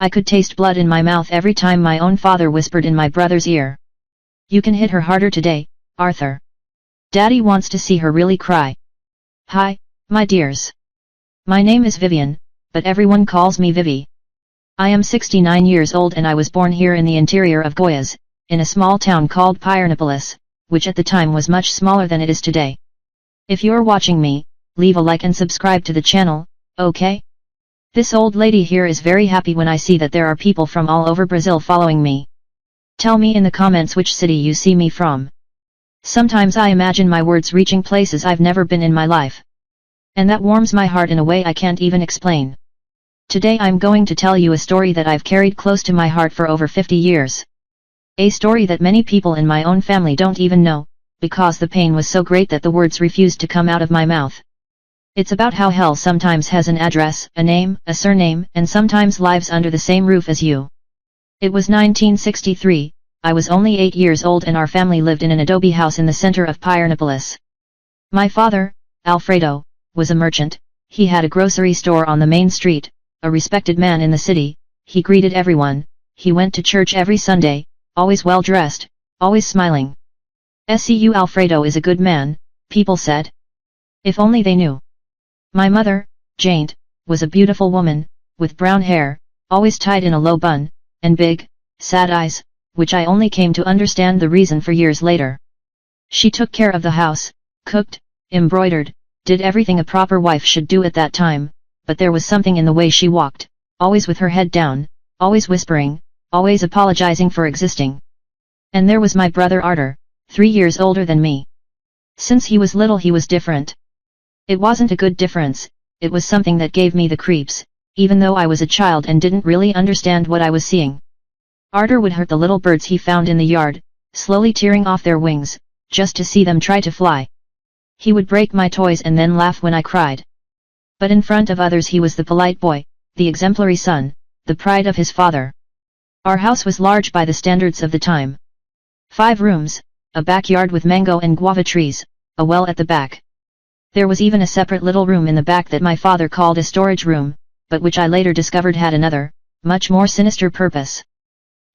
I could taste blood in my mouth every time my own father whispered in my brother's ear. "You can hit her harder today, Arthur. Daddy wants to see her really cry." "Hi, my dears. My name is Vivian, but everyone calls me Vivi. I am 69 years old and I was born here in the interior of Goiás, in a small town called Piernópolis, which at the time was much smaller than it is today. If you're watching me, leave a like and subscribe to the channel, okay? This old lady here is very happy when I see that there are people from all over Brazil following me. Tell me in the comments which city you see me from. Sometimes I imagine my words reaching places I've never been in my life. And that warms my heart in a way I can't even explain. Today I'm going to tell you a story that I've carried close to my heart for over 50 years. A story that many people in my own family don't even know, because the pain was so great that the words refused to come out of my mouth. It's about how hell sometimes has an address, a name, a surname, and sometimes lives under the same roof as you. It was 1963, I was only 8 years old and our family lived in an adobe house in the center of Piernópolis. My father, Alfredo, was a merchant. He had a grocery store on the main street, a respected man in the city. He greeted everyone, he went to church every Sunday, always well dressed, always smiling. "Seu Alfredo is a good man," people said. If only they knew. My mother, Jane, was a beautiful woman, with brown hair, always tied in a low bun, and big, sad eyes, which I only came to understand the reason for years later. She took care of the house, cooked, embroidered, did everything a proper wife should do at that time, but there was something in the way she walked, always with her head down, always whispering, always apologizing for existing. And there was my brother Arthur, 3 years older than me. Since he was little he was different. It wasn't a good difference, it was something that gave me the creeps, even though I was a child and didn't really understand what I was seeing. Arthur would hurt the little birds he found in the yard, slowly tearing off their wings, just to see them try to fly. He would break my toys and then laugh when I cried. But in front of others he was the polite boy, the exemplary son, the pride of his father. Our house was large by the standards of the time. 5 rooms, a backyard with mango and guava trees, a well at the back. There was even a separate little room in the back that my father called a storage room, but which I later discovered had another, much more sinister purpose.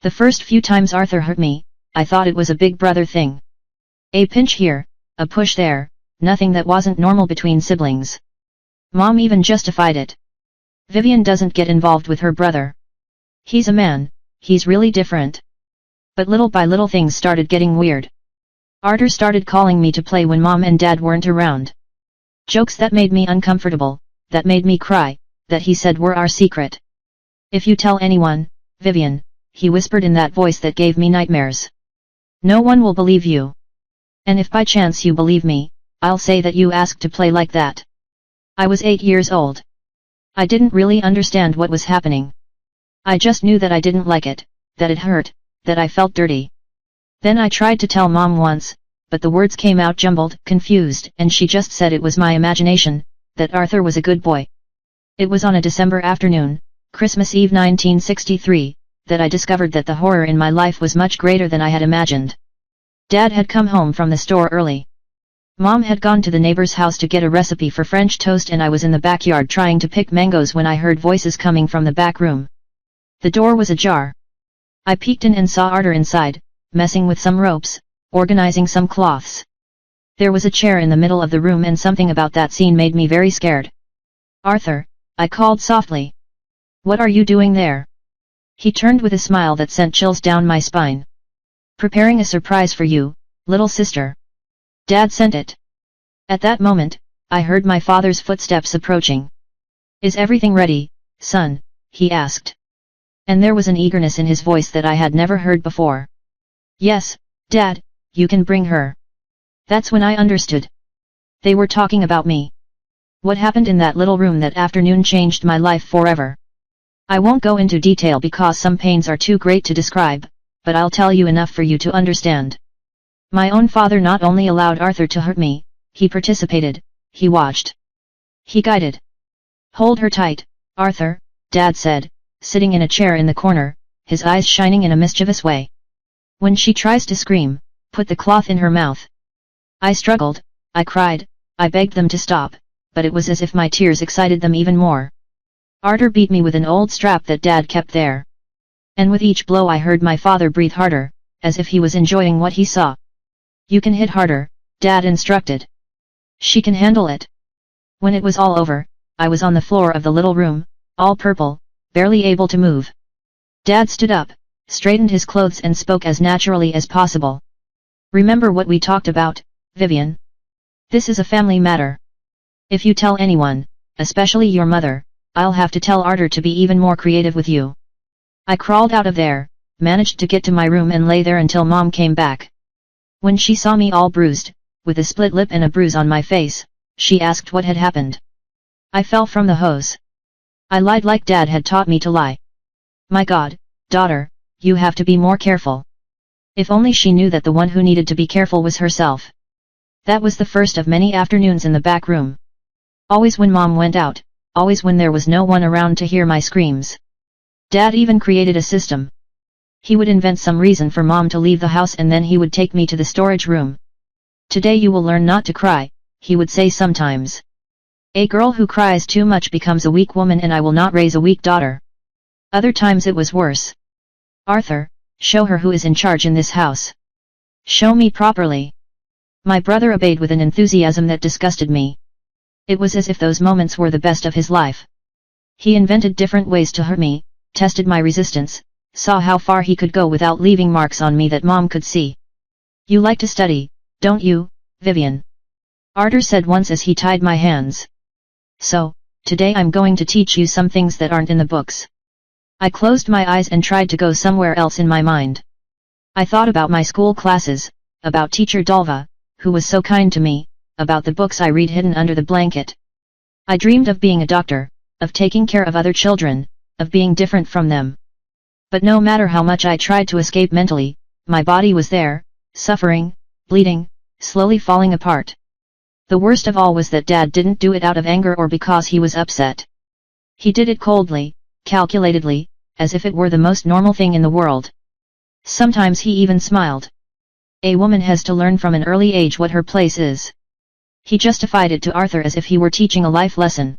The first few times Arthur hurt me, I thought it was a big brother thing. A pinch here, a push there, nothing that wasn't normal between siblings. Mom even justified it. "Vivian doesn't get involved with her brother. He's a man, he's really different." But little by little things started getting weird. Arthur started calling me to play when Mom and Dad weren't around. Jokes that made me uncomfortable, that made me cry, that he said were our secret. "If you tell anyone, Vivian," he whispered in that voice that gave me nightmares, "no one will believe you. And if by chance you believe me, I'll say that you asked to play like that." I was 8 years old. I didn't really understand what was happening. I just knew that I didn't like it, that it hurt, that I felt dirty. Then I tried to tell Mom once, but the words came out jumbled, confused, and she just said it was my imagination, that Arthur was a good boy. It was on a December afternoon, Christmas Eve 1963, that I discovered that the horror in my life was much greater than I had imagined. Dad had come home from the store early. Mom had gone to the neighbor's house to get a recipe for French toast and I was in the backyard trying to pick mangoes when I heard voices coming from the back room. The door was ajar. I peeked in and saw Arthur inside, messing with some ropes, organizing some cloths. There was a chair in the middle of the room and something about that scene made me very scared. "Arthur," I called softly. "What are you doing there?" He turned with a smile that sent chills down my spine. "Preparing a surprise for you, little sister. Dad sent it." At that moment, I heard my father's footsteps approaching. "Is everything ready, son?" he asked. And there was an eagerness in his voice that I had never heard before. "Yes, Dad, you can bring her." That's when I understood. They were talking about me. What happened in that little room that afternoon changed my life forever. I won't go into detail because some pains are too great to describe, but I'll tell you enough for you to understand. My own father not only allowed Arthur to hurt me, he participated, he watched. He guided. "Hold her tight, Arthur," Dad said, sitting in a chair in the corner, his eyes shining in a mischievous way. "When she tries to scream, put the cloth in her mouth." I struggled, I cried, I begged them to stop, but it was as if my tears excited them even more. Arthur beat me with an old strap that Dad kept there. And with each blow I heard my father breathe harder, as if he was enjoying what he saw. You can hit harder, Dad instructed. She can handle it. When it was all over, I was on the floor of the little room, all purple, barely able to move. Dad stood up, straightened his clothes and spoke as naturally as possible. Remember what we talked about, Vivian? This is a family matter. If you tell anyone, especially your mother, I'll have to tell Arthur to be even more creative with you. I crawled out of there, managed to get to my room and lay there until Mom came back. When she saw me all bruised, with a split lip and a bruise on my face, she asked what had happened. I fell from the hose. I lied like Dad had taught me to lie. My God, daughter, you have to be more careful. If only she knew that the one who needed to be careful was herself. That was the first of many afternoons in the back room. Always when Mom went out, always when there was no one around to hear my screams. Dad even created a system. He would invent some reason for Mom to leave the house and then he would take me to the storage room. Today you will learn not to cry, he would say sometimes. A girl who cries too much becomes a weak woman and I will not raise a weak daughter. Other times it was worse. Arthur, show her who is in charge in this house. Show me properly. My brother obeyed with an enthusiasm that disgusted me. It was as if those moments were the best of his life. He invented different ways to hurt me, tested my resistance, saw how far he could go without leaving marks on me that Mom could see. You like to study, don't you, Vivian? Arthur said once as he tied my hands. So, today I'm going to teach you some things that aren't in the books. I closed my eyes and tried to go somewhere else in my mind. I thought about my school classes, about teacher Dalva, who was so kind to me, about the books I read hidden under the blanket. I dreamed of being a doctor, of taking care of other children, of being different from them. But no matter how much I tried to escape mentally, my body was there, suffering, bleeding, slowly falling apart. The worst of all was that Dad didn't do it out of anger or because he was upset. He did it coldly, calculatedly, as if it were the most normal thing in the world. Sometimes he even smiled. A woman has to learn from an early age what her place is. He justified it to Arthur as if he were teaching a life lesson.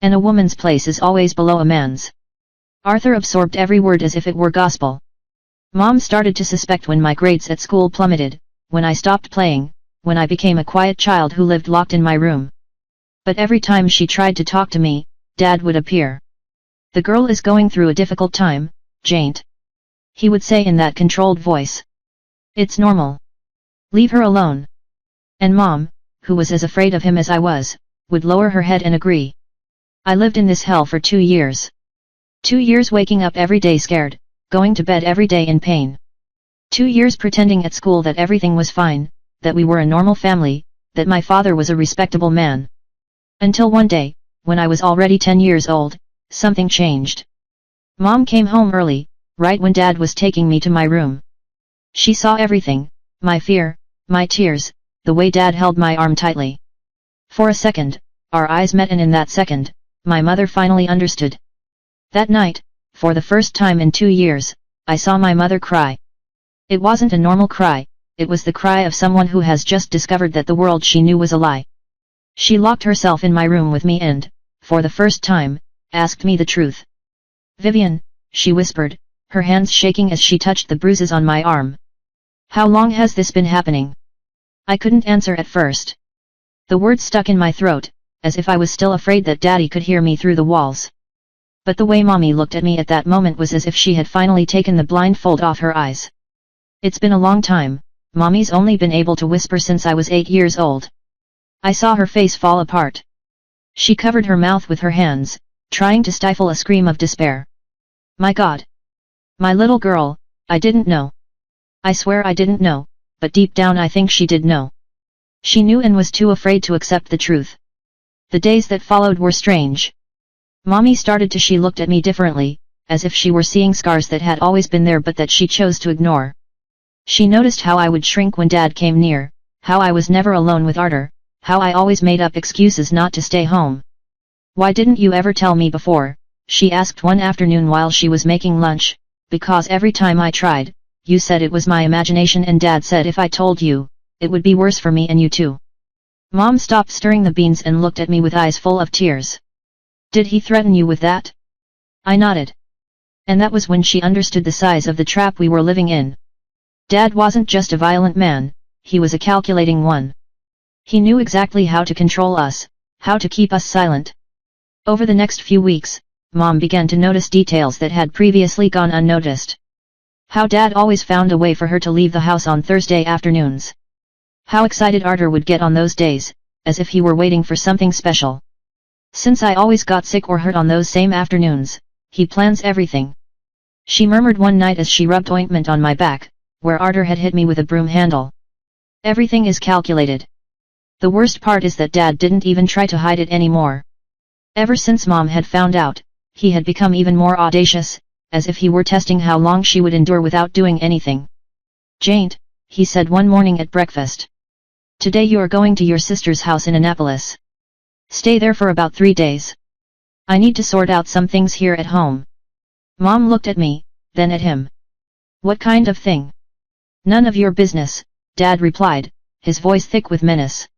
And a woman's place is always below a man's. Arthur absorbed every word as if it were gospel. Mom started to suspect when my grades at school plummeted, when I stopped playing, when I became a quiet child who lived locked in my room. But every time she tried to talk to me, Dad would appear. The girl is going through a difficult time, Jane. He would say in that controlled voice. It's normal. Leave her alone. And Mom, who was as afraid of him as I was, would lower her head and agree. I lived in this hell for 2 years. 2 years waking up every day scared, going to bed every day in pain. 2 years pretending at school that everything was fine, that we were a normal family, that my father was a respectable man. Until one day, when I was already 10 years old, something changed. Mom came home early, right when Dad was taking me to my room. She saw everything, my fear, my tears, the way Dad held my arm tightly. For a second, our eyes met and in that second, my mother finally understood. That night, for the first time in 2 years, I saw my mother cry. It wasn't a normal cry, it was the cry of someone who has just discovered that the world she knew was a lie. She locked herself in my room with me and, for the first time, asked me the truth. Vivian, she whispered, her hands shaking as she touched the bruises on my arm. How long has this been happening? I couldn't answer at first. The words stuck in my throat, as if I was still afraid that Daddy could hear me through the walls. But the way Mommy looked at me at that moment was as if she had finally taken the blindfold off her eyes. It's been a long time, Mommy's only been able to whisper since I was 8 years old. I saw her face fall apart. She covered her mouth with her hands, trying to stifle a scream of despair. My God! My little girl, I didn't know. I swear I didn't know, but deep down I think she did know. She knew and was too afraid to accept the truth. The days that followed were strange. Mommy started to she looked at me differently, as if she were seeing scars that had always been there but that she chose to ignore. She noticed how I would shrink when Dad came near, how I was never alone with Arthur, how I always made up excuses not to stay home. Why didn't you ever tell me before? She asked one afternoon while she was making lunch. Because every time I tried, you said it was my imagination and Dad said if I told you, it would be worse for me and you too. Mom stopped stirring the beans and looked at me with eyes full of tears. Did he threaten you with that? I nodded. And that was when she understood the size of the trap we were living in. Dad wasn't just a violent man, he was a calculating one. He knew exactly how to control us, how to keep us silent. Over the next few weeks, Mom began to notice details that had previously gone unnoticed. How Dad always found a way for her to leave the house on Thursday afternoons. How excited Arthur would get on those days, as if he were waiting for something special. Since I always got sick or hurt on those same afternoons, he plans everything. She murmured one night as she rubbed ointment on my back, where Arthur had hit me with a broom handle. Everything is calculated. The worst part is that Dad didn't even try to hide it anymore. Ever since Mom had found out, he had become even more audacious, as if he were testing how long she would endure without doing anything. Jane, he said one morning at breakfast. Today you are going to your sister's house in Annapolis. Stay there for about 3 days. I need to sort out some things here at home. Mom looked at me, then at him. What kind of thing? None of your business, Dad replied, his voice thick with menace.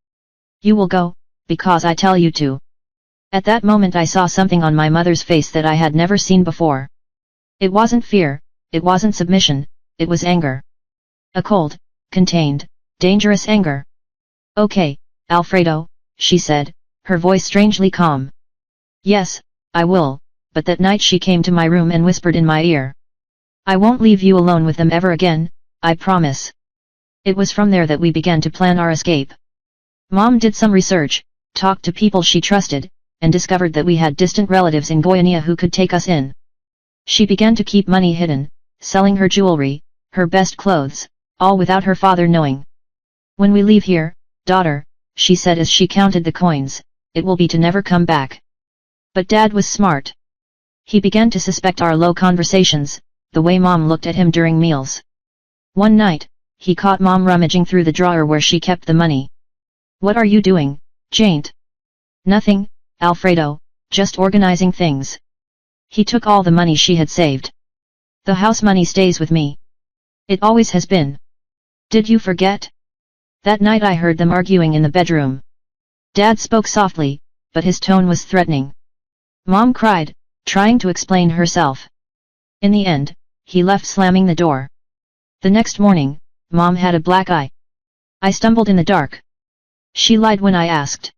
You will go, because I tell you to. At that moment I saw something on my mother's face that I had never seen before. It wasn't fear, it wasn't submission, it was anger. A cold, contained, dangerous anger. Okay, Alfredo, she said, her voice strangely calm. Yes, I will, but that night she came to my room and whispered in my ear. I won't leave you alone with them ever again, I promise. It was from there that we began to plan our escape. Mom did some research, talked to people she trusted, and discovered that we had distant relatives in Goiânia who could take us in. She began to keep money hidden, selling her jewelry, her best clothes, all without her father knowing. When we leave here, daughter, she said as she counted the coins, it will be to never come back. But Dad was smart. He began to suspect our low conversations, the way Mom looked at him during meals. One night, he caught Mom rummaging through the drawer where she kept the money. What are you doing, Jane? Nothing, Alfredo, just organizing things. He took all the money she had saved. The house money stays with me. It always has been. Did you forget? That night I heard them arguing in the bedroom. Dad spoke softly, but his tone was threatening. Mom cried, trying to explain herself. In the end, he left slamming the door. The next morning, Mom had a black eye. I stumbled in the dark. She lied when I asked.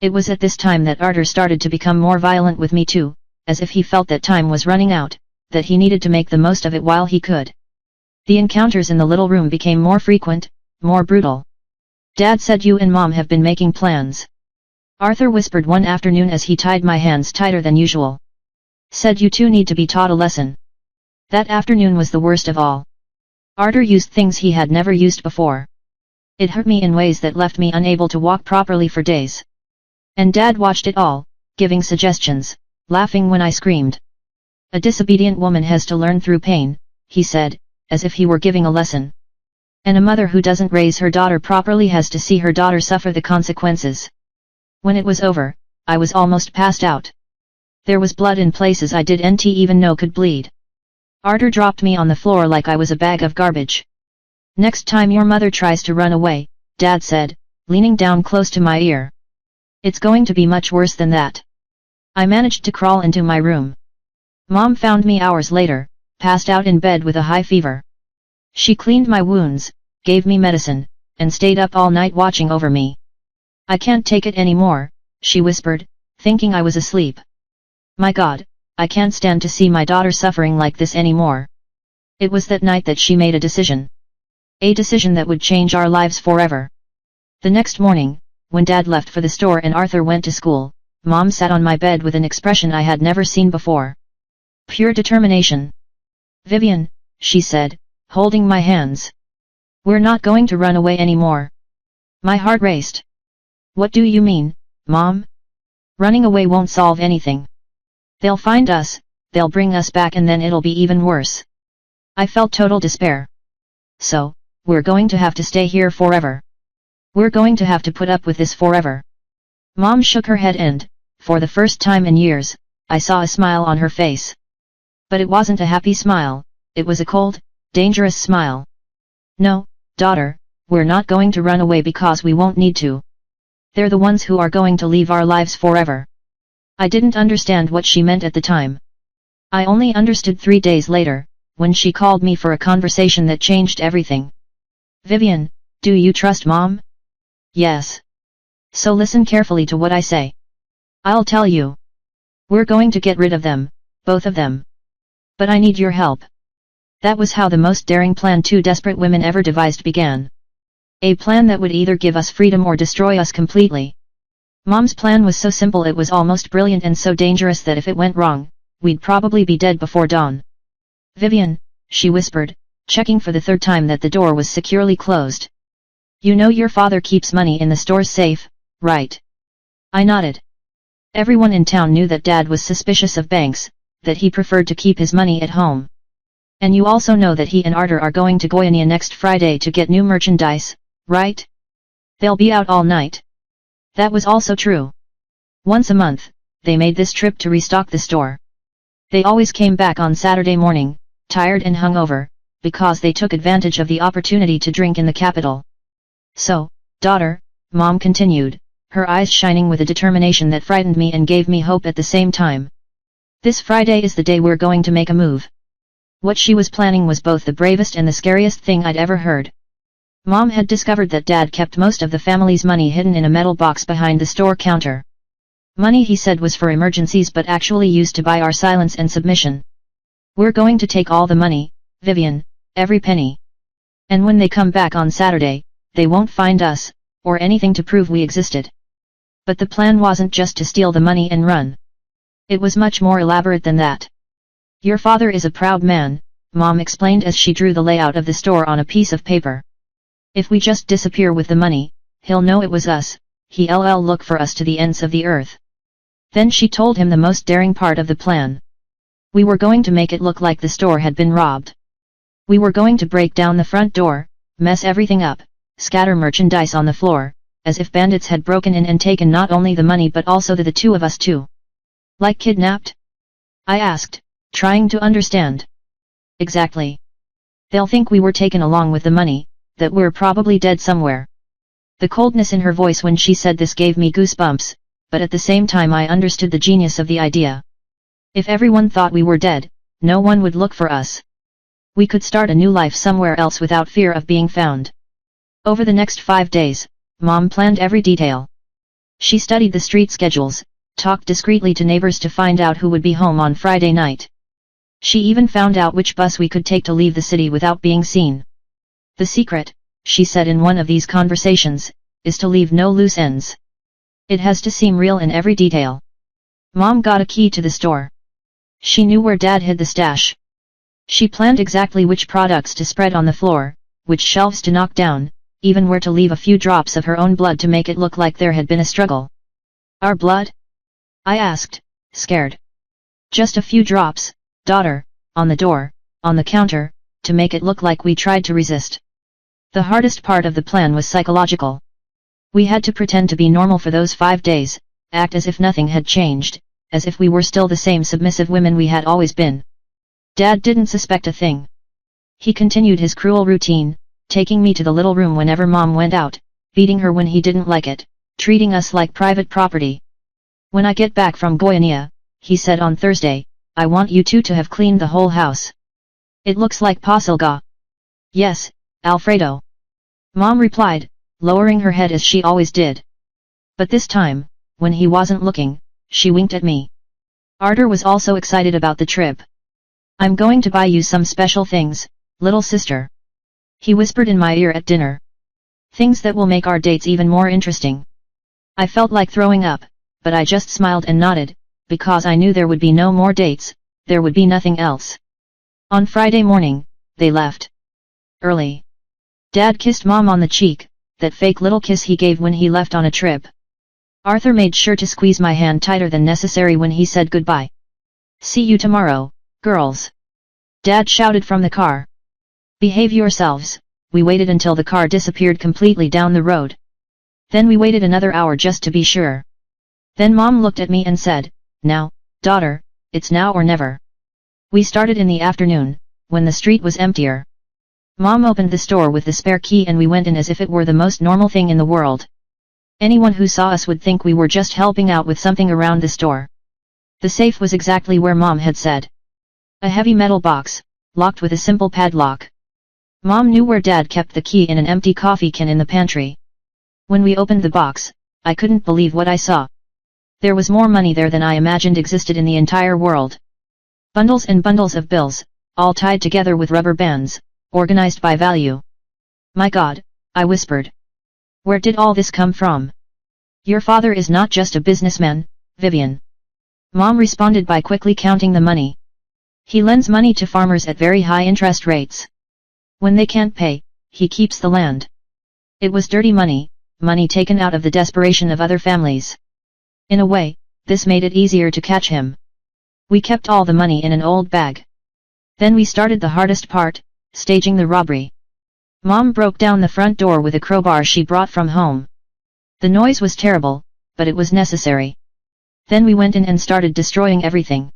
It was at this time that Arthur started to become more violent with me too, as if he felt that time was running out, that he needed to make the most of it while he could. The encounters in the little room became more frequent, more brutal. Dad said you and Mom have been making plans. Arthur whispered one afternoon as he tied my hands tighter than usual. Said you two need to be taught a lesson. That afternoon was the worst of all. Arthur used things he had never used before. It hurt me in ways that left me unable to walk properly for days. And Dad watched it all, giving suggestions, laughing when I screamed. A disobedient woman has to learn through pain, he said, as if he were giving a lesson. And a mother who doesn't raise her daughter properly has to see her daughter suffer the consequences. When it was over, I was almost passed out. There was blood in places I didn't even know could bleed. Arthur dropped me on the floor like I was a bag of garbage. Next time your mother tries to run away, Dad said, leaning down close to my ear. It's going to be much worse than that. I managed to crawl into my room. Mom found me hours later, passed out in bed with a high fever. She cleaned my wounds, gave me medicine, and stayed up all night watching over me. I can't take it anymore, she whispered, thinking I was asleep. My God, I can't stand to see my daughter suffering like this anymore. It was that night that she made a decision. A decision that would change our lives forever. The next morning, when Dad left for the store and Arthur went to school, Mom sat on my bed with an expression I had never seen before. Pure determination. Vivian, she said, holding my hands. We're not going to run away anymore. My heart raced. What do you mean, Mom? Running away won't solve anything. They'll find us, they'll bring us back and then it'll be even worse. I felt total despair. So, we're going to have to stay here forever. We're going to have to put up with this forever. Mom shook her head and, for the first time in years, I saw a smile on her face. But it wasn't a happy smile, it was a cold, dangerous smile. No, daughter, we're not going to run away because we won't need to. They're the ones who are going to leave our lives forever. I didn't understand what she meant at the time. I only understood 3 days later, when she called me for a conversation that changed everything. Vivian, do you trust Mom? Yes. So listen carefully to what I say. I'll tell you. We're going to get rid of them, both of them. But I need your help. That was how the most daring plan two desperate women ever devised began. A plan that would either give us freedom or destroy us completely. Mom's plan was so simple it was almost brilliant and so dangerous that if it went wrong, we'd probably be dead before dawn. Vivian, she whispered, checking for the third time that the door was securely closed. You know your father keeps money in the store's safe, right? I nodded. Everyone in town knew that Dad was suspicious of banks, that he preferred to keep his money at home. And you also know that he and Arthur are going to Goiânia next Friday to get new merchandise, right? They'll be out all night. That was also true. Once a month, they made this trip to restock the store. They always came back on Saturday morning, tired and hungover, because they took advantage of the opportunity to drink in the capital. So, daughter, Mom continued, her eyes shining with a determination that frightened me and gave me hope at the same time. This Friday is the day we're going to make a move. What she was planning was both the bravest and the scariest thing I'd ever heard. Mom had discovered that Dad kept most of the family's money hidden in a metal box behind the store counter. Money he said was for emergencies but actually used to buy our silence and submission. We're going to take all the money, Vivian, every penny. And when they come back on Saturday, they won't find us, or anything to prove we existed. But the plan wasn't just to steal the money and run. It was much more elaborate than that. Your father is a proud man, Mom explained as she drew the layout of the store on a piece of paper. If we just disappear with the money, he'll know it was us, he'll look for us to the ends of the earth. Then she told him the most daring part of the plan. We were going to make it look like the store had been robbed. We were going to break down the front door, mess everything up, scatter merchandise on the floor, as if bandits had broken in and taken not only the money but also the two of us too. Like kidnapped? I asked, trying to understand. Exactly. They'll think we were taken along with the money, that we're probably dead somewhere. The coldness in her voice when she said this gave me goosebumps, but at the same time I understood the genius of the idea. If everyone thought we were dead, no one would look for us. We could start a new life somewhere else without fear of being found. Over the next 5 days, Mom planned every detail. She studied the street schedules, talked discreetly to neighbors to find out who would be home on Friday night. She even found out which bus we could take to leave the city without being seen. The secret, she said in one of these conversations, is to leave no loose ends. It has to seem real in every detail. Mom got a key to the store. She knew where Dad hid the stash. She planned exactly which products to spread on the floor, which shelves to knock down, even where to leave a few drops of her own blood to make it look like there had been a struggle. Our blood? I asked, scared. Just a few drops, daughter, on the door, on the counter, to make it look like we tried to resist. The hardest part of the plan was psychological. We had to pretend to be normal for those 5 days, act as if nothing had changed, as if we were still the same submissive women we had always been. Dad didn't suspect a thing. He continued his cruel routine, taking me to the little room whenever Mom went out, beating her when he didn't like it, treating us like private property. When I get back from Goiânia, he said on Thursday, I want you two to have cleaned the whole house. It looks like Pasilga. Yes, Alfredo. Mom replied, lowering her head as she always did. But this time, when he wasn't looking, she winked at me. Arthur was also excited about the trip. I'm going to buy you some special things, little sister. He whispered in my ear at dinner. Things that will make our dates even more interesting. I felt like throwing up, but I just smiled and nodded, because I knew there would be no more dates, there would be nothing else. On Friday morning, they left. Early. Dad kissed Mom on the cheek, that fake little kiss he gave when he left on a trip. Arthur made sure to squeeze my hand tighter than necessary when he said goodbye. See you tomorrow, girls. Dad shouted from the car. Behave yourselves. We waited until the car disappeared completely down the road. Then we waited another hour just to be sure. Then Mom looked at me and said, Now, daughter, it's now or never. We started in the afternoon, when the street was emptier. Mom opened the store with the spare key and we went in as if it were the most normal thing in the world. Anyone who saw us would think we were just helping out with something around the store. The safe was exactly where Mom had said. A heavy metal box, locked with a simple padlock. Mom knew where Dad kept the key in an empty coffee can in the pantry. When we opened the box, I couldn't believe what I saw. There was more money there than I imagined existed in the entire world. Bundles and bundles of bills, all tied together with rubber bands, organized by value. My God, I whispered. Where did all this come from? Your father is not just a businessman, Vivian. Mom responded by quickly counting the money. He lends money to farmers at very high interest rates. When they can't pay, he keeps the land. It was dirty money, money taken out of the desperation of other families. In a way, this made it easier to catch him. We kept all the money in an old bag. Then we started the hardest part, staging the robbery. Mom broke down the front door with a crowbar she brought from home. The noise was terrible, but it was necessary. Then we went in and started destroying everything.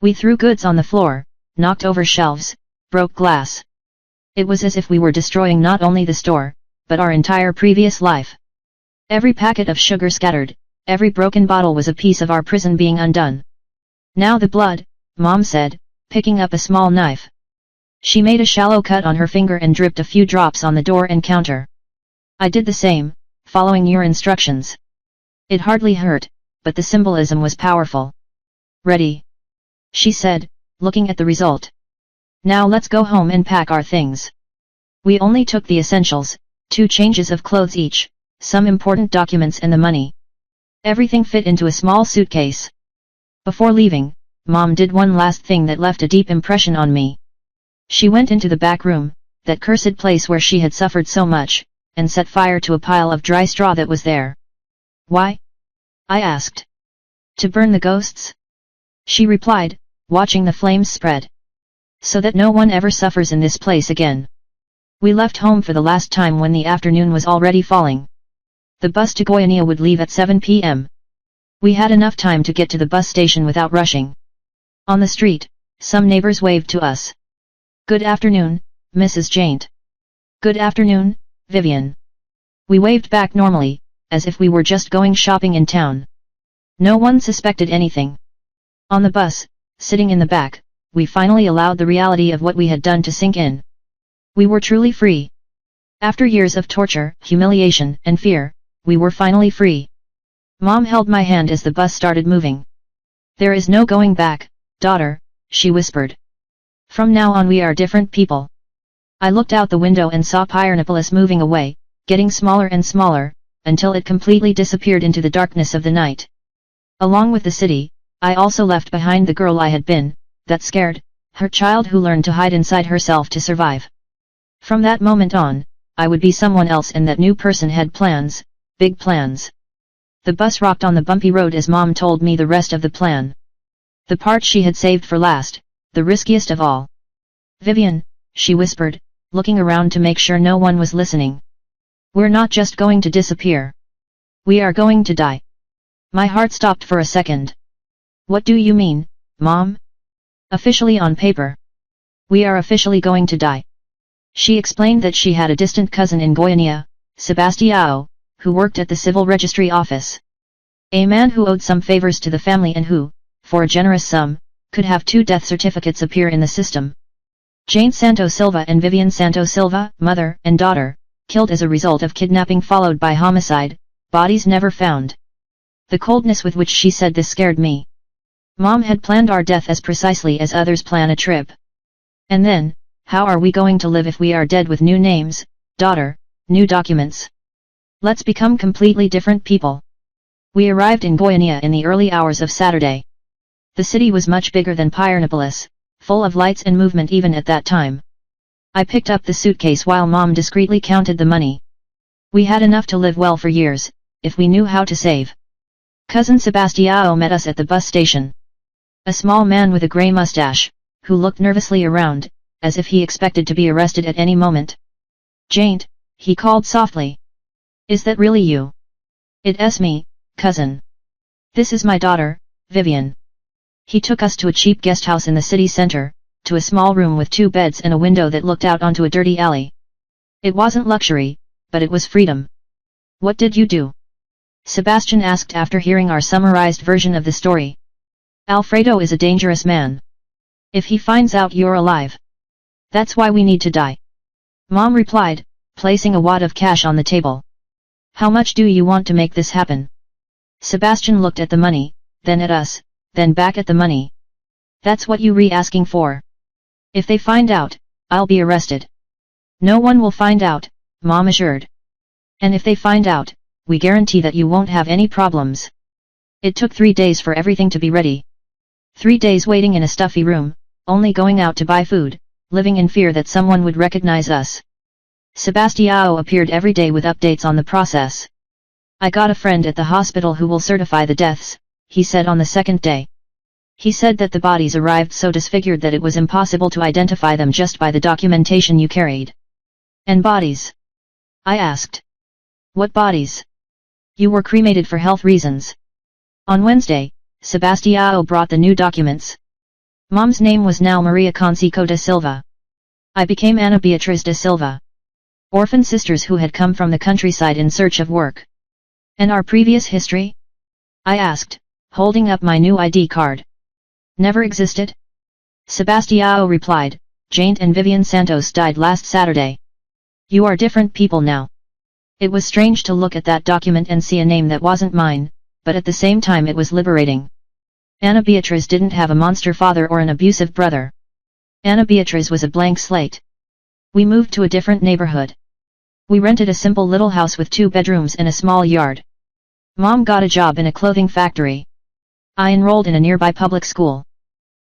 We threw goods on the floor, knocked over shelves, broke glass. It was as if we were destroying not only the store, but our entire previous life. Every packet of sugar scattered, every broken bottle was a piece of our prison being undone. Now the blood, Mom said, picking up a small knife. She made a shallow cut on her finger and dripped a few drops on the door and counter. I did the same, following your instructions. It hardly hurt, but the symbolism was powerful. Ready? She said, looking at the result. Now let's go home and pack our things. We only took the essentials, 2 changes of clothes each, some important documents and the money. Everything fit into a small suitcase. Before leaving, Mom did one last thing that left a deep impression on me. She went into the back room, that cursed place where she had suffered so much, and set fire to a pile of dry straw that was there. Why? I asked. To burn the ghosts? She replied, watching the flames spread. So that no one ever suffers in this place again. We left home for the last time when the afternoon was already falling. The bus to Goiânia would leave at 7 p.m. We had enough time to get to the bus station without rushing. On the street, some neighbors waved to us. Good afternoon, Mrs. Jaint. Good afternoon, Vivian. We waved back normally, as if we were just going shopping in town. No one suspected anything. On the bus, sitting in the back, we finally allowed the reality of what we had done to sink in. We were truly free. After years of torture, humiliation, and fear, we were finally free. Mom held my hand as the bus started moving. There is no going back, daughter, she whispered. From now on we are different people. I looked out the window and saw Pyrenepolis moving away, getting smaller and smaller, until it completely disappeared into the darkness of the night. Along with the city, I also left behind the girl I had been, that scared, her child who learned to hide inside herself to survive. From that moment on, I would be someone else, and that new person had plans, big plans. The bus rocked on the bumpy road as Mom told me the rest of the plan. The part she had saved for last, the riskiest of all. Vivian, she whispered, looking around to make sure no one was listening. We're not just going to disappear. We are going to die. My heart stopped for a second. What do you mean, Mom? Officially on paper. We are officially going to die. She explained that she had a distant cousin in Goiânia, Sebastião, who worked at the civil registry office. A man who owed some favors to the family and who, for a generous sum, could have 2 death certificates appear in the system. Jane Santo Silva and Vivian Santo Silva, mother and daughter, killed as a result of kidnapping followed by homicide, bodies never found. The coldness with which she said this scared me. Mom had planned our death as precisely as others plan a trip. And then, how are we going to live if we are dead with new names, daughter, new documents? Let's become completely different people. We arrived in Goiânia in the early hours of Saturday. The city was much bigger than Pyrenepolis, full of lights and movement even at that time. I picked up the suitcase while Mom discreetly counted the money. We had enough to live well for years, if we knew how to save. Cousin Sebastião met us at the bus station. A small man with a grey mustache, who looked nervously around, as if he expected to be arrested at any moment. Jaint, he called softly. Is that really you? It's me, cousin. This is my daughter, Vivian. He took us to a cheap guest house in the city center, to a small room with 2 beds and a window that looked out onto a dirty alley. It wasn't luxury, but it was freedom. What did you do? Sebastian asked after hearing our summarized version of the story. Alfredo is a dangerous man. If he finds out you're alive, that's why we need to die. Mom replied, placing a wad of cash on the table. How much do you want to make this happen? Sebastian looked at the money, then at us, then back at the money. That's what you asking for. If they find out, I'll be arrested. No one will find out, Mom assured. And if they find out, we guarantee that you won't have any problems. It took 3 days for everything to be ready. 3 days waiting in a stuffy room, only going out to buy food, living in fear that someone would recognize us. Sebastião appeared every day with updates on the process. I got a friend at the hospital who will certify the deaths, he said on the second day. He said that the bodies arrived so disfigured that it was impossible to identify them just by the documentation you carried. And bodies? I asked. What bodies? You were cremated for health reasons. On Wednesday, Sebastião brought the new documents. Mom's name was now Maria Conseco da Silva. I became Ana Beatriz da Silva. Orphan sisters who had come from the countryside in search of work. And our previous history? I asked, holding up my new ID card. Never existed? Sebastião replied, Jane and Vivian Santos died last Saturday. You are different people now. It was strange to look at that document and see a name that wasn't mine, but at the same time it was liberating. Ana Beatriz didn't have a monster father or an abusive brother. Ana Beatriz was a blank slate. We moved to a different neighborhood. We rented a simple little house with 2 bedrooms and a small yard. Mom got a job in a clothing factory. I enrolled in a nearby public school.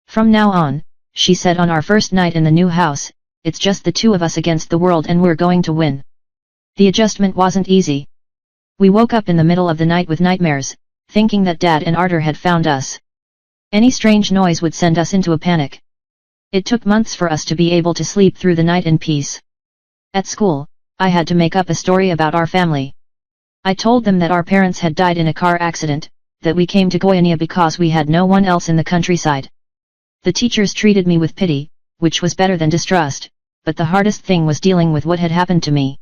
From now on, she said on our first night in the new house, it's just the 2 of us against the world and we're going to win. The adjustment wasn't easy. We woke up in the middle of the night with nightmares, thinking that Dad and Arthur had found us. Any strange noise would send us into a panic. It took months for us to be able to sleep through the night in peace. At school, I had to make up a story about our family. I told them that our parents had died in a car accident, that we came to Goiânia because we had no one else in the countryside. The teachers treated me with pity, which was better than distrust, but the hardest thing was dealing with what had happened to me.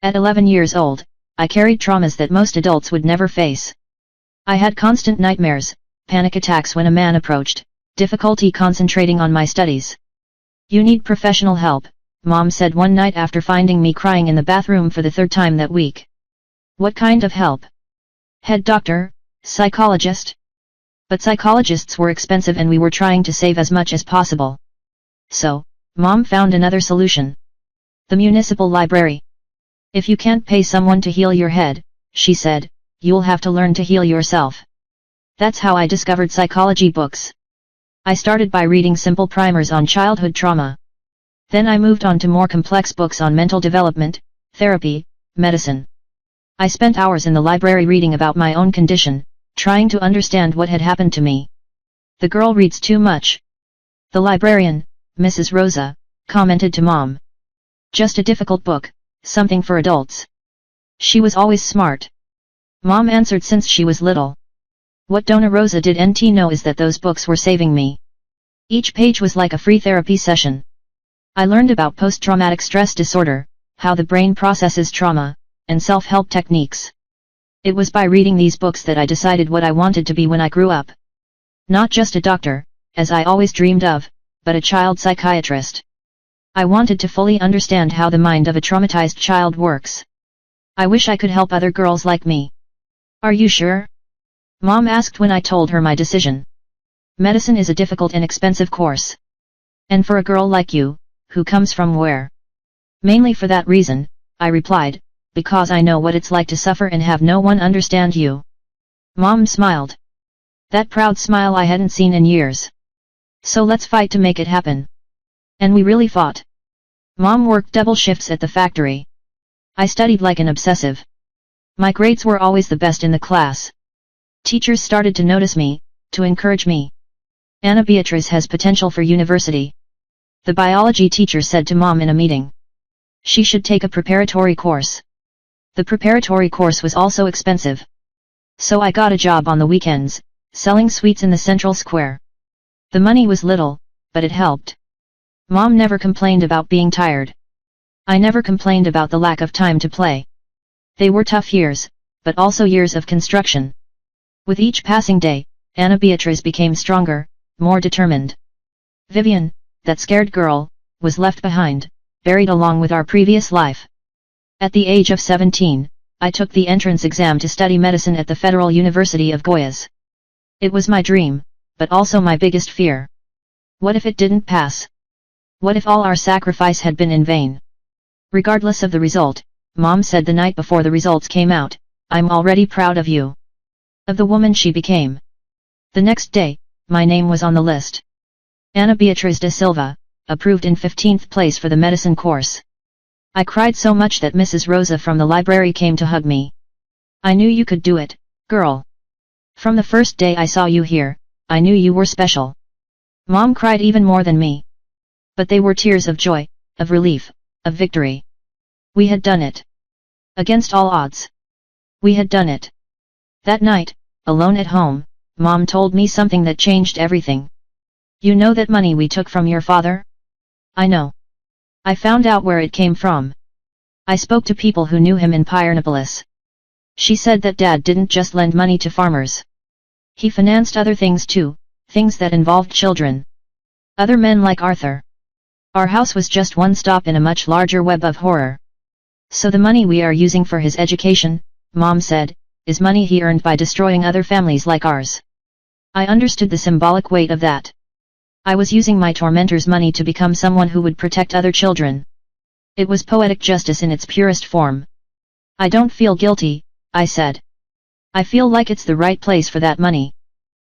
At 11 years old, I carried traumas that most adults would never face. I had constant nightmares, panic attacks when a man approached, difficulty concentrating on my studies. You need professional help, Mom said one night after finding me crying in the bathroom for the 3rd time that week. What kind of help? Head doctor, psychologist? But psychologists were expensive and we were trying to save as much as possible. So, Mom found another solution. The municipal library. If you can't pay someone to heal your head, she said, you'll have to learn to heal yourself. That's how I discovered psychology books. I started by reading simple primers on childhood trauma. Then I moved on to more complex books on mental development, therapy, medicine. I spent hours in the library reading about my own condition, trying to understand what had happened to me. The girl reads too much. The librarian, Mrs. Rosa, commented to Mom. Just a difficult book, something for adults. She was always smart. Mom answered since she was little. What Dona Rosa didn't know is that those books were saving me. Each page was like a free therapy session. I learned about post-traumatic stress disorder, how the brain processes trauma, and self-help techniques. It was by reading these books that I decided what I wanted to be when I grew up. Not just a doctor, as I always dreamed of, but a child psychiatrist. I wanted to fully understand how the mind of a traumatized child works. I wish I could help other girls like me. Are you sure? Mom asked when I told her my decision. Medicine is a difficult and expensive course. And for a girl like you, who comes from where? Mainly for that reason, I replied, because I know what it's like to suffer and have no one understand you. Mom smiled. That proud smile I hadn't seen in years. So let's fight to make it happen. And we really fought. Mom worked double shifts at the factory. I studied like an obsessive. My grades were always the best in the class. Teachers started to notice me, to encourage me. Ana Beatriz has potential for university. The biology teacher said to Mom in a meeting. She should take a preparatory course. The preparatory course was also expensive. So I got a job on the weekends, selling sweets in the central square. The money was little, but it helped. Mom never complained about being tired. I never complained about the lack of time to play. They were tough years, but also years of construction. With each passing day, Anna Beatriz became stronger, more determined. Vivian, that scared girl, was left behind, buried along with our previous life. At the age of 17, I took the entrance exam to study medicine at the Federal University of Goiás. It was my dream, but also my biggest fear. What if it didn't pass? What if all our sacrifice had been in vain? Regardless of the result, Mom said the night before the results came out, "I'm already proud of you. Of the woman she became." The next day, my name was on the list. Ana Beatriz da Silva, approved in 15th place for the medicine course. I cried so much that Mrs. Rosa from the library came to hug me. "I knew you could do it, girl. From the first day I saw you here, I knew you were special." Mom cried even more than me. But they were tears of joy, of relief, of victory. We had done it. Against all odds. We had done it. That night, alone at home, Mom told me something that changed everything. "You know that money we took from your father?" "I know. I found out where it came from. I spoke to people who knew him in Pyrnopolis. She said that Dad didn't just lend money to farmers. He financed other things too, things that involved children. Other men like Arthur. Our house was just one stop in a much larger web of horror. So the money we are using for his education," Mom said, "is money he earned by destroying other families like ours." I understood the symbolic weight of that. I was using my tormentor's money to become someone who would protect other children. It was poetic justice in its purest form. "I don't feel guilty," I said. "I feel like it's the right place for that money."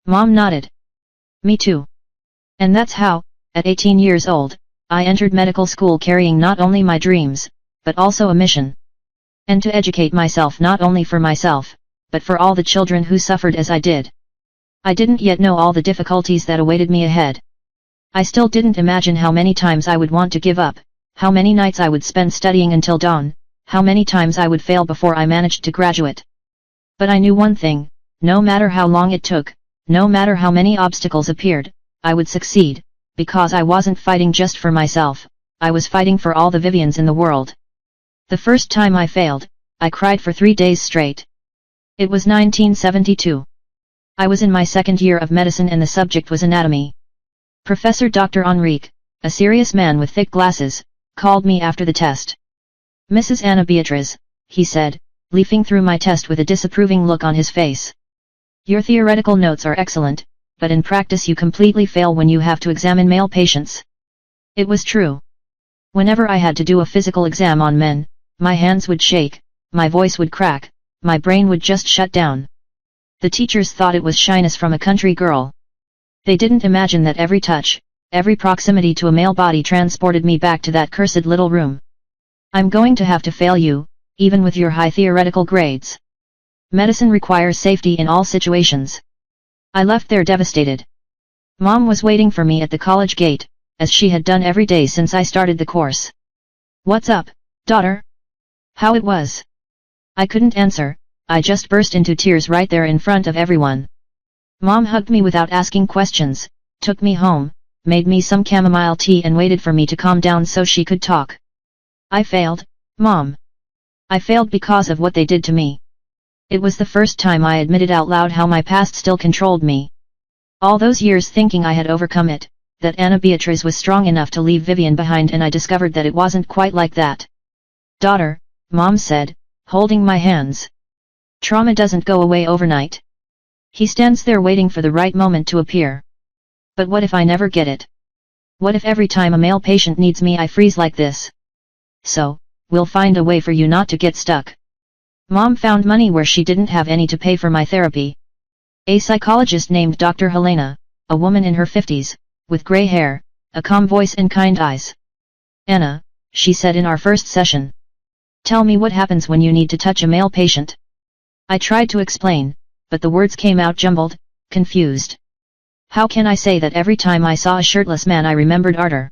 Mom nodded. "Me too." And that's how, at 18 years old, I entered medical school carrying not only my dreams, but also a mission. And to educate myself not only for myself, but for all the children who suffered as I did. I didn't yet know all the difficulties that awaited me ahead. I still didn't imagine how many times I would want to give up, how many nights I would spend studying until dawn, how many times I would fail before I managed to graduate. But I knew one thing, no matter how long it took, no matter how many obstacles appeared, I would succeed, because I wasn't fighting just for myself, I was fighting for all the Vivians in the world. The first time I failed, I cried for 3 days straight. It was 1972. I was in my second year of medicine and the subject was anatomy. Professor Dr. Enrique, a serious man with thick glasses, called me after the test. "Mrs. Ana Beatriz," he said, leafing through my test with a disapproving look on his face. "Your theoretical notes are excellent, but in practice you completely fail when you have to examine male patients." It was true. Whenever I had to do a physical exam on men, my hands would shake, my voice would crack, my brain would just shut down. The teachers thought it was shyness from a country girl. They didn't imagine that every touch, every proximity to a male body transported me back to that cursed little room. "I'm going to have to fail you, even with your high theoretical grades. Medicine requires safety in all situations." I left there devastated. Mom was waiting for me at the college gate, as she had done every day since I started the course. "What's up, daughter? How it was?" I couldn't answer, I just burst into tears right there in front of everyone. Mom hugged me without asking questions, took me home, made me some chamomile tea and waited for me to calm down so she could talk. "I failed, Mom. I failed because of what they did to me." It was the first time I admitted out loud how my past still controlled me. All those years thinking I had overcome it, that Ana Beatriz was strong enough to leave Vivian behind, and I discovered that it wasn't quite like that. "Daughter," Mom said, holding my hands. "Trauma doesn't go away overnight. He stands there waiting for the right moment to appear. But what if I never get it? What if every time a male patient needs me I freeze like this? So, we'll find a way for you not to get stuck." Mom found money where she didn't have any to pay for my therapy. A psychologist named Dr. Helena, a woman in her 50s, with grey hair, a calm voice and kind eyes. "Anna," she said in our first session. "Tell me what happens when you need to touch a male patient." I tried to explain, but the words came out jumbled, confused. How can I say that every time I saw a shirtless man I remembered Arthur?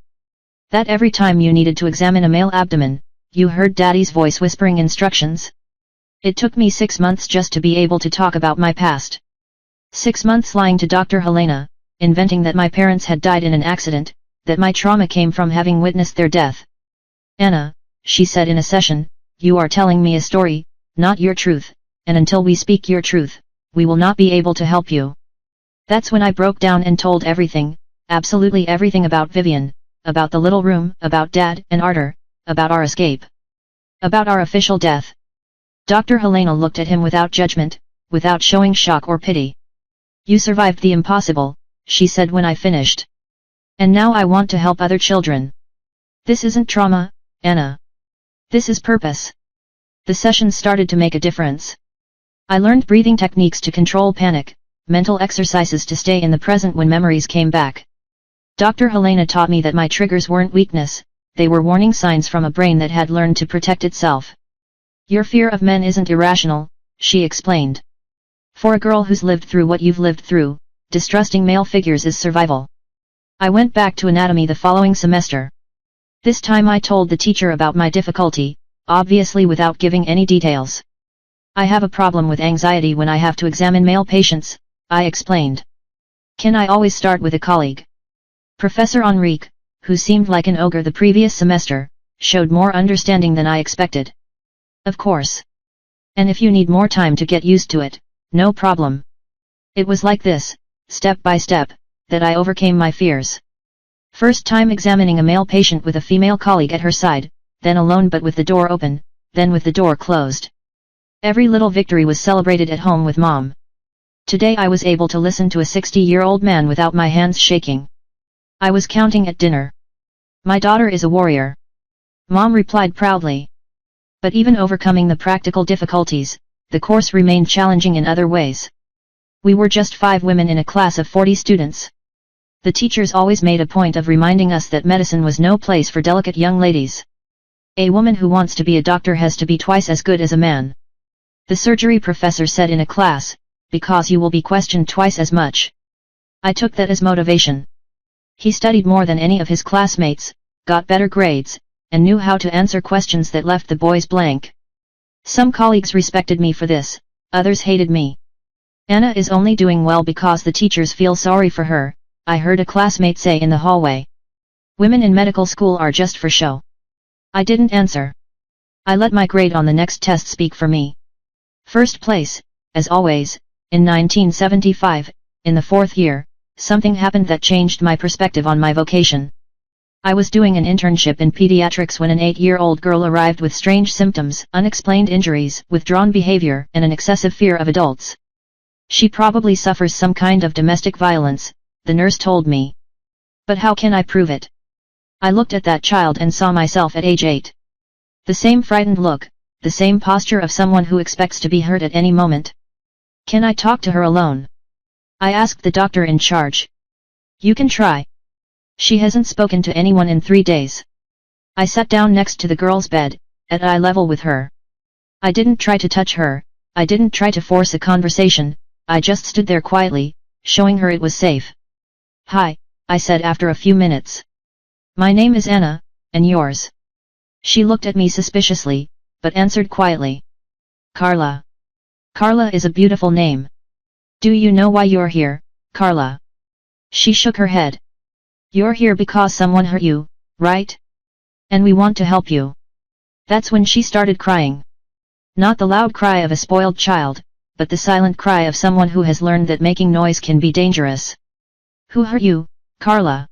That every time you needed to examine a male abdomen, you heard Daddy's voice whispering instructions? It took me 6 months just to be able to talk about my past. 6 months lying to Dr. Helena, inventing that my parents had died in an accident, that my trauma came from having witnessed their death. "Anna," she said in a session, "you are telling me a story, not your truth, and until we speak your truth, we will not be able to help you." That's when I broke down and told everything, absolutely everything about Vivian, about the little room, about Dad and Arthur, about our escape. About our official death. Dr. Helena looked at him without judgment, without showing shock or pity. You survived the impossible, she said when I finished. And now I want to help other children. This isn't trauma, Anna. This is purpose. The sessions started to make a difference. I learned breathing techniques to control panic, mental exercises to stay in the present when memories came back. Dr. Helena taught me that my triggers weren't weakness, they were warning signs from a brain that had learned to protect itself. Your fear of men isn't irrational, she explained. For a girl who's lived through what you've lived through, distrusting male figures is survival. I went back to anatomy the following semester. This time I told the teacher about my difficulty, obviously without giving any details. I have a problem with anxiety when I have to examine male patients, I explained. Can I always start with a colleague? Professor Enrique, who seemed like an ogre the previous semester, showed more understanding than I expected. Of course. And if you need more time to get used to it, no problem. It was like this, step by step, that I overcame my fears. First time examining a male patient with a female colleague at her side, then alone but with the door open, then with the door closed. Every little victory was celebrated at home with Mom. Today I was able to listen to a 60-year-old man without my hands shaking. I was counting at dinner. My daughter is a warrior. Mom replied proudly. But even overcoming the practical difficulties, the course remained challenging in other ways. We were just 5 women in a class of 40 students. The teachers always made a point of reminding us that medicine was no place for delicate young ladies. A woman who wants to be a doctor has to be twice as good as a man. The surgery professor said in a class, because you will be questioned twice as much. I took that as motivation. He studied more than any of his classmates, got better grades, and knew how to answer questions that left the boys blank. Some colleagues respected me for this, others hated me. Anna is only doing well because the teachers feel sorry for her, I heard a classmate say in the hallway. Women in medical school are just for show. I didn't answer. I let my grade on the next test speak for me. First place, as always, in 1975, in the 4th year, something happened that changed my perspective on my vocation. I was doing an internship in pediatrics when an 8-year-old girl arrived with strange symptoms, unexplained injuries, withdrawn behavior, and an excessive fear of adults. She probably suffers some kind of domestic violence, the nurse told me. But how can I prove it? I looked at that child and saw myself at age 8. The same frightened look, the same posture of someone who expects to be hurt at any moment. Can I talk to her alone? I asked the doctor in charge. You can try. She hasn't spoken to anyone in 3 days. I sat down next to the girl's bed, at eye level with her. I didn't try to touch her, I didn't try to force a conversation, I just stood there quietly, showing her it was safe. Hi, I said after a few minutes. My name is Anna, and yours? She looked at me suspiciously, but answered quietly. Carla. Carla is a beautiful name. Do you know why you're here, Carla? She shook her head. You're here because someone hurt you, right? And we want to help you. That's when she started crying. Not the loud cry of a spoiled child, but the silent cry of someone who has learned that making noise can be dangerous. Who hurt you, Carla?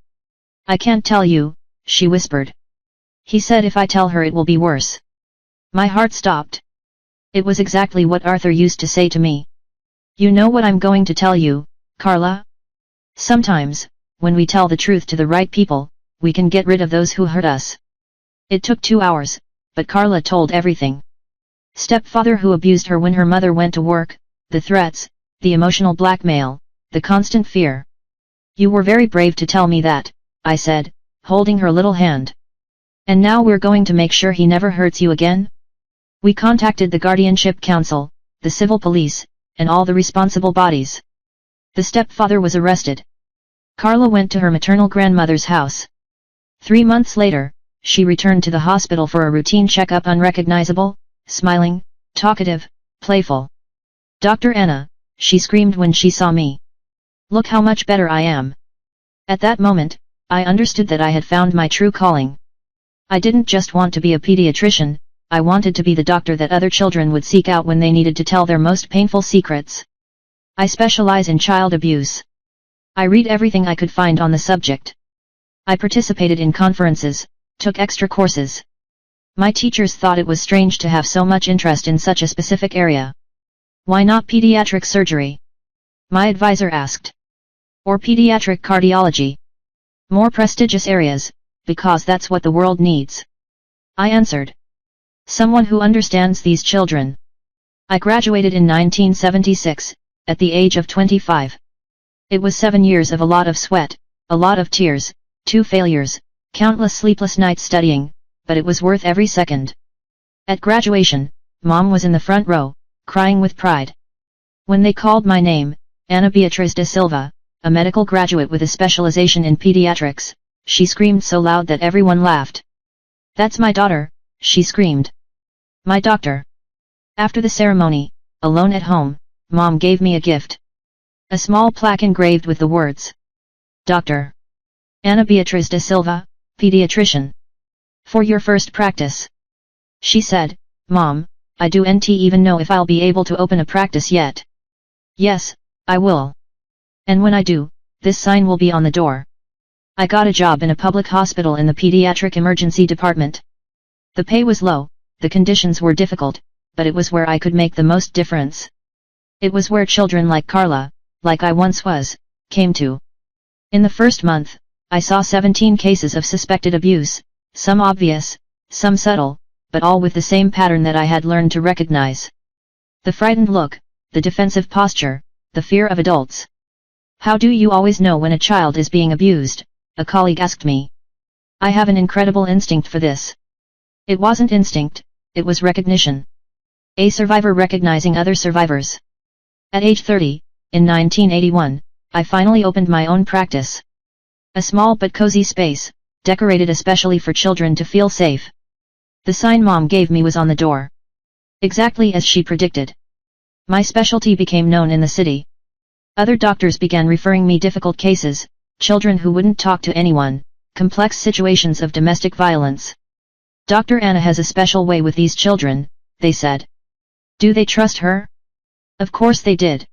I can't tell you, she whispered. He said if I tell her it will be worse. My heart stopped. It was exactly what Arthur used to say to me. You know what I'm going to tell you, Carla? Sometimes, when we tell the truth to the right people, we can get rid of those who hurt us. It took 2 hours, but Carla told everything. Stepfather who abused her when her mother went to work, the threats, the emotional blackmail, the constant fear. You were very brave to tell me that, I said, holding her little hand. And now we're going to make sure he never hurts you again? We contacted the Guardianship Council, the civil police, and all the responsible bodies. The stepfather was arrested. Carla went to her maternal grandmother's house. 3 months later, she returned to the hospital for a routine checkup, unrecognizable, smiling, talkative, playful. Dr. Anna, she screamed when she saw me. Look how much better I am. At that moment, I understood that I had found my true calling. I didn't just want to be a pediatrician, I wanted to be the doctor that other children would seek out when they needed to tell their most painful secrets. I specialize in child abuse. I read everything I could find on the subject. I participated in conferences, took extra courses. My teachers thought it was strange to have so much interest in such a specific area. Why not pediatric surgery? My advisor asked. Or pediatric cardiology? More prestigious areas, because that's what the world needs. I answered. Someone who understands these children. I graduated in 1976, at the age of 25. It was 7 years of a lot of sweat, a lot of tears, 2 failures, countless sleepless nights studying, but it was worth every second. At graduation, Mom was in the front row, crying with pride. When they called my name, Ana Beatriz da Silva, a medical graduate with a specialization in pediatrics, she screamed so loud that everyone laughed. "That's my daughter," she screamed. "My doctor." After the ceremony, alone at home, Mom gave me a gift. A small plaque engraved with the words, "Dr. Ana Beatriz da Silva, pediatrician. For your first practice." She said, "Mom, I don't even know if I'll be able to open a practice yet." "Yes, I will. And when I do, this sign will be on the door." I got a job in a public hospital in the pediatric emergency department. The pay was low, the conditions were difficult, but it was where I could make the most difference. It was where children like Carla, like I once was, came to. In the first month, I saw 17 cases of suspected abuse, some obvious, some subtle, but all with the same pattern that I had learned to recognize. The frightened look, the defensive posture, the fear of adults. "How do you always know when a child is being abused?" a colleague asked me. "I have an incredible instinct for this." It wasn't instinct, it was recognition. A survivor recognizing other survivors. At age 30, in 1981, I finally opened my own practice. A small but cozy space, decorated especially for children to feel safe. The sign Mom gave me was on the door. Exactly as she predicted. My specialty became known in the city. Other doctors began referring me difficult cases, children who wouldn't talk to anyone, complex situations of domestic violence. "Dr. Anna has a special way with these children," they said. Do they trust her? Of course they did.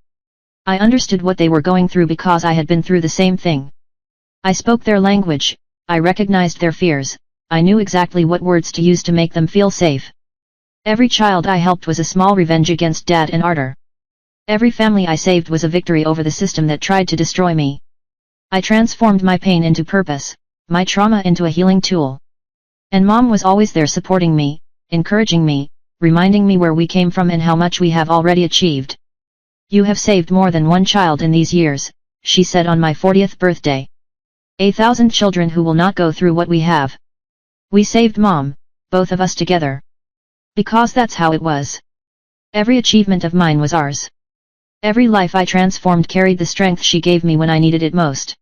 I understood what they were going through because I had been through the same thing. I spoke their language, I recognized their fears, I knew exactly what words to use to make them feel safe. Every child I helped was a small revenge against Dad and Arthur. Every family I saved was a victory over the system that tried to destroy me. I transformed my pain into purpose, my trauma into a healing tool. And Mom was always there supporting me, encouraging me, reminding me where we came from and how much we have already achieved. "You have saved more than one child in these years," she said on my 40th birthday. 1,000 children who will not go through what we have. We saved Mom, both of us together. Because that's how it was. Every achievement of mine was ours. Every life I transformed carried the strength she gave me when I needed it most.